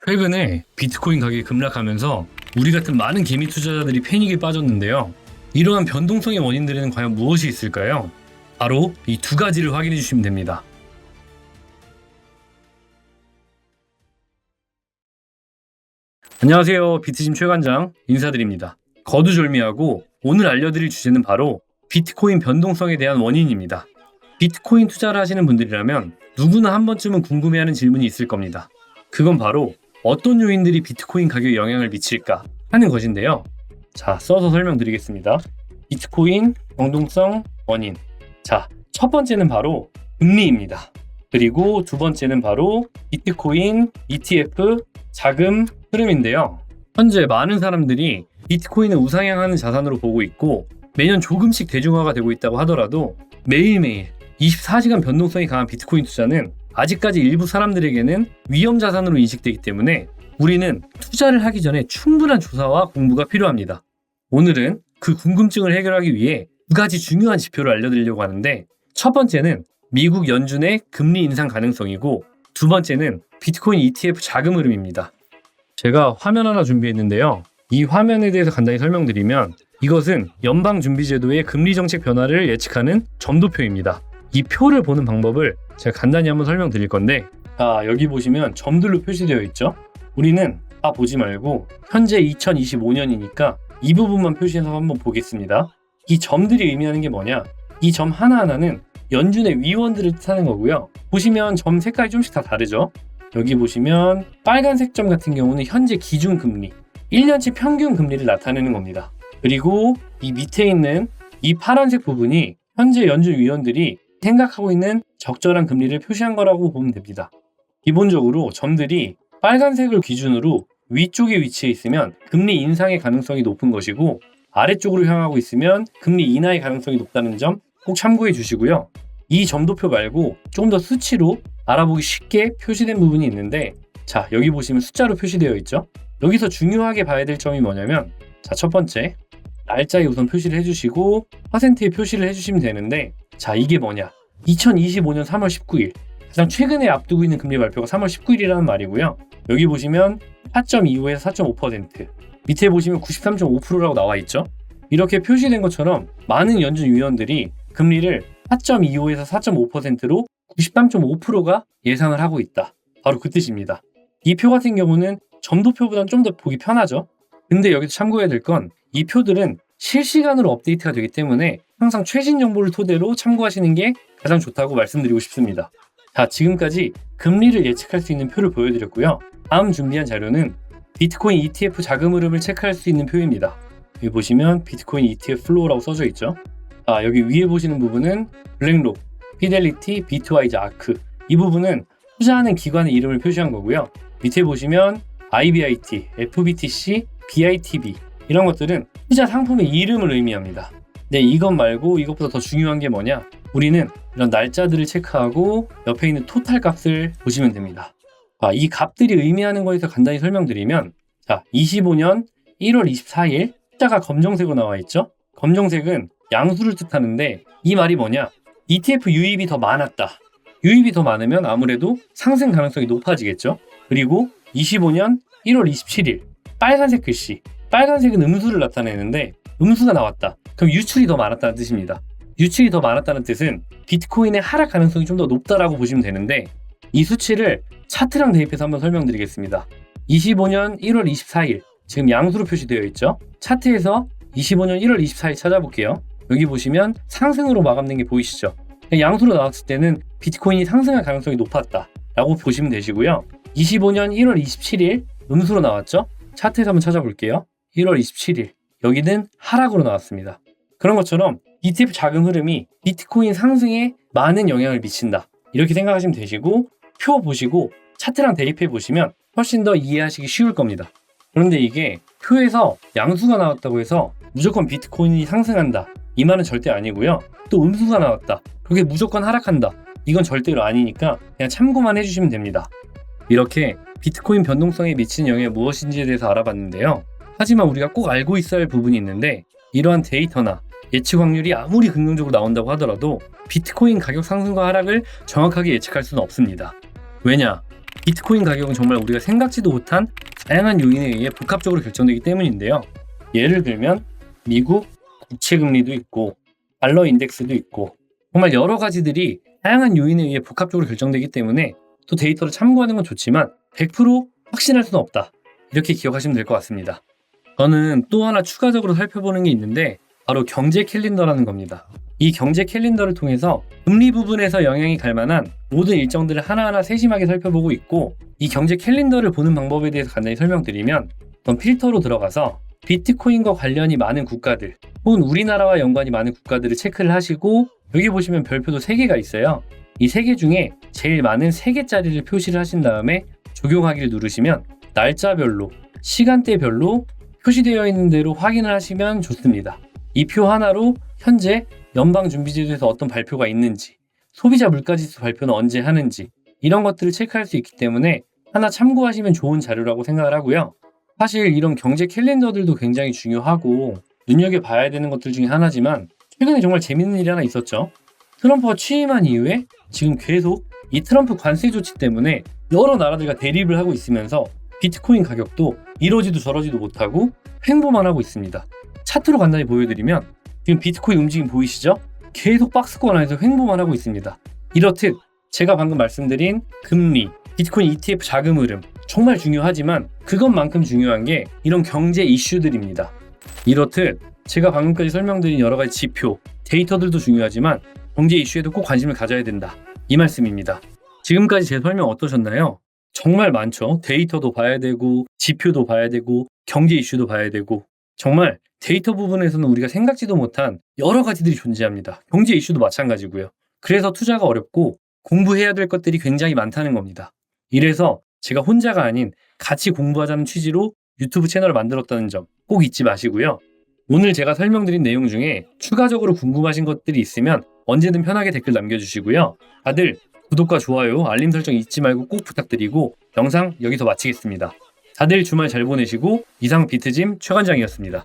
최근에 비트코인 가격이 급락하면서 우리 같은 많은 개미 투자자들이 패닉에 빠졌는데요. 이러한 변동성의 원인들에는 과연 무엇이 있을까요? 바로 이 두 가지를 확인해 주시면 됩니다. 안녕하세요. 비트짐 최관장 인사드립니다. 거두절미하고 오늘 알려드릴 주제는 바로 비트코인 변동성에 대한 원인입니다. 비트코인 투자를 하시는 분들이라면 누구나 한 번쯤은 궁금해하는 질문이 있을 겁니다. 그건 바로 어떤 요인들이 비트코인 가격에 영향을 미칠까 하는 것인데요. 자, 써서 설명드리겠습니다. 비트코인 변동성 원인. 자, 첫 번째는 바로 금리입니다. 그리고 두 번째는 바로 비트코인 ETF 자금 흐름인데요. 현재 많은 사람들이 비트코인을 우상향하는 자산으로 보고 있고 매년 조금씩 대중화가 되고 있다고 하더라도 매일매일 24시간 변동성이 강한 비트코인 투자는 아직까지 일부 사람들에게는 위험 자산으로 인식되기 때문에 우리는 투자를 하기 전에 충분한 조사와 공부가 필요합니다. 오늘은 그 궁금증을 해결하기 위해 두 가지 중요한 지표를 알려드리려고 하는데, 첫 번째는 미국 연준의 금리 인상 가능성이고 두 번째는 비트코인 ETF 자금 흐름입니다. 제가 화면 하나 준비했는데요. 이 화면에 대해서 간단히 설명드리면 이것은 연방준비제도의 금리 정책 변화를 예측하는 점도표입니다. 이 표를 보는 방법을 제가 간단히 한번 설명드릴 건데, 자, 여기 보시면 점들로 표시되어 있죠. 우리는 다 보지 말고 현재 2025년이니까 이 부분만 표시해서 한번 보겠습니다. 이 점들이 의미하는 게 뭐냐, 이 점 하나하나는 연준의 위원들을 뜻하는 거고요. 보시면 점 색깔이 좀씩 다 다르죠. 여기 보시면 빨간색 점 같은 경우는 현재 기준금리, 1년치 평균 금리를 나타내는 겁니다. 그리고 이 밑에 있는 이 파란색 부분이 현재 연준 위원들이 생각하고 있는 적절한 금리를 표시한 거라고 보면 됩니다. 기본적으로 점들이 빨간색을 기준으로 위쪽에 위치해 있으면 금리 인상의 가능성이 높은 것이고, 아래쪽으로 향하고 있으면 금리 인하의 가능성이 높다는 점 꼭 참고해 주시고요. 이 점도표 말고 좀 더 수치로 알아보기 쉽게 표시된 부분이 있는데, 자, 여기 보시면 숫자로 표시되어 있죠. 여기서 중요하게 봐야 될 점이 뭐냐면, 자, 첫 번째 날짜에 우선 표시를 해주시고 퍼센트에 표시를 해주시면 되는데, 자, 이게 뭐냐, 2025년 3월 19일 가장 최근에 앞두고 있는 금리 발표가 3월 19일이라는 말이고요. 여기 보시면 4.25에서 4.5%, 밑에 보시면 93.5%라고 나와 있죠. 이렇게 표시된 것처럼 많은 연준 위원들이 금리를 4.25에서 4.5%로 93.5%가 예상을 하고 있다. 바로 그 뜻입니다. 이 표 같은 경우는 점도표보다는 좀 더 보기 편하죠. 근데 여기서 참고해야 될 건 이 표들은 실시간으로 업데이트가 되기 때문에 항상 최신 정보를 토대로 참고하시는 게 가장 좋다고 말씀드리고 싶습니다. 자, 지금까지 금리를 예측할 수 있는 표를 보여드렸고요. 다음 준비한 자료는 비트코인 ETF 자금 흐름을 체크할 수 있는 표입니다. 여기 보시면 비트코인 ETF 플로우라고 써져 있죠. 자, 여기 위에 보시는 부분은 블랙록, 피델리티, 비트와이즈 아크, 이 부분은 투자하는 기관의 이름을 표시한 거고요. 밑에 보시면 IBIT, FBTC, BITB, 이런 것들은 투자 상품의 이름을 의미합니다. 네, 이것 말고 이것보다 더 중요한 게 뭐냐, 우리는 이런 날짜들을 체크하고 옆에 있는 토탈 값을 보시면 됩니다. 이 값들이 의미하는 거에서 간단히 설명드리면, 자, 25년 1월 24일 숫자가 검정색으로 나와 있죠. 검정색은 양수를 뜻하는데, 이 말이 뭐냐, ETF 유입이 더 많았다. 유입이 더 많으면 아무래도 상승 가능성이 높아지겠죠. 그리고 25년 1월 27일 빨간색 글씨, 빨간색은 음수를 나타내는데 음수가 나왔다. 그럼 유출이 더 많았다는 뜻입니다. 유출이 더 많았다는 뜻은 비트코인의 하락 가능성이 좀 더 높다라고 보시면 되는데, 이 수치를 차트랑 대입해서 한번 설명드리겠습니다. 25년 1월 24일 지금 양수로 표시되어 있죠. 차트에서 25년 1월 24일 찾아볼게요. 여기 보시면 상승으로 마감된 게 보이시죠? 양수로 나왔을 때는 비트코인이 상승할 가능성이 높았다 라고 보시면 되시고요. 25년 1월 27일 음수로 나왔죠? 차트에서 한번 찾아볼게요. 1월 27일 여기는 하락으로 나왔습니다. 그런 것처럼 ETF 자금 흐름이 비트코인 상승에 많은 영향을 미친다, 이렇게 생각하시면 되시고, 표 보시고 차트랑 대입해 보시면 훨씬 더 이해하시기 쉬울 겁니다. 그런데 이게 표에서 양수가 나왔다고 해서 무조건 비트코인이 상승한다, 이 말은 절대 아니고요. 또 음수가 나왔다, 그게 무조건 하락한다, 이건 절대로 아니니까 그냥 참고만 해주시면 됩니다. 이렇게 비트코인 변동성에 미치는 영향이 무엇인지에 대해서 알아봤는데요. 하지만 우리가 꼭 알고 있어야 할 부분이 있는데, 이러한 데이터나 예측 확률이 아무리 긍정적으로 나온다고 하더라도 비트코인 가격 상승과 하락을 정확하게 예측할 수는 없습니다. 왜냐? 비트코인 가격은 정말 우리가 생각지도 못한 다양한 요인에 의해 복합적으로 결정되기 때문인데요. 예를 들면 미국 국채금리도 있고 달러 인덱스도 있고 정말 여러 가지들이 다양한 요인에 의해 복합적으로 결정되기 때문에 또 데이터를 참고하는 건 좋지만 100% 확신할 수는 없다. 이렇게 기억하시면 될 것 같습니다. 저는 또 하나 추가적으로 살펴보는 게 있는데 바로 경제 캘린더라는 겁니다. 이 경제 캘린더를 통해서 금리 부분에서 영향이 갈 만한 모든 일정들을 하나하나 세심하게 살펴보고 있고, 이 경제 캘린더를 보는 방법에 대해서 간단히 설명드리면 어떤 필터로 들어가서 비트코인과 관련이 많은 국가들 혹은 우리나라와 연관이 많은 국가들을 체크를 하시고, 여기 보시면 별표도 3개가 있어요. 이 3개 중에 제일 많은 3개짜리를 표시를 하신 다음에 적용하기를 누르시면 날짜별로 시간대별로 표시되어 있는 대로 확인을 하시면 좋습니다. 이 표 하나로 현재 연방준비제도에서 어떤 발표가 있는지, 소비자 물가지수 발표는 언제 하는지 이런 것들을 체크할 수 있기 때문에 하나 참고하시면 좋은 자료라고 생각을 하고요. 사실 이런 경제 캘린더들도 굉장히 중요하고 눈여겨봐야 되는 것들 중에 하나지만, 최근에 정말 재밌는 일이 하나 있었죠. 트럼프가 취임한 이후에 지금 계속 이 트럼프 관세 조치 때문에 여러 나라들과 대립을 하고 있으면서 비트코인 가격도 이러지도 저러지도 못하고 횡보만 하고 있습니다. 차트로 간단히 보여드리면 지금 비트코인 움직임 보이시죠? 계속 박스권 안에서 횡보만 하고 있습니다. 이렇듯 제가 방금 말씀드린 금리, 비트코인 ETF 자금 흐름 정말 중요하지만 그것만큼 중요한 게 이런 경제 이슈들입니다. 이렇듯 제가 방금까지 설명드린 여러 가지 지표, 데이터들도 중요하지만 경제 이슈에도 꼭 관심을 가져야 된다. 이 말씀입니다. 지금까지 제 설명 어떠셨나요? 정말 많죠. 데이터도 봐야 되고 지표도 봐야 되고 경제 이슈도 봐야 되고, 정말 데이터 부분에서는 우리가 생각지도 못한 여러 가지들이 존재합니다. 경제 이슈도 마찬가지고요. 그래서 투자가 어렵고 공부해야 될 것들이 굉장히 많다는 겁니다. 이래서 제가 혼자가 아닌 같이 공부하자는 취지로 유튜브 채널을 만들었다는 점 꼭 잊지 마시고요. 오늘 제가 설명드린 내용 중에 추가적으로 궁금하신 것들이 있으면 언제든 편하게 댓글 남겨주시고요. 다들 구독과 좋아요, 알림 설정 잊지 말고 꼭 부탁드리고 영상 여기서 마치겠습니다. 다들 주말 잘 보내시고, 이상 비트짐 최관장이었습니다.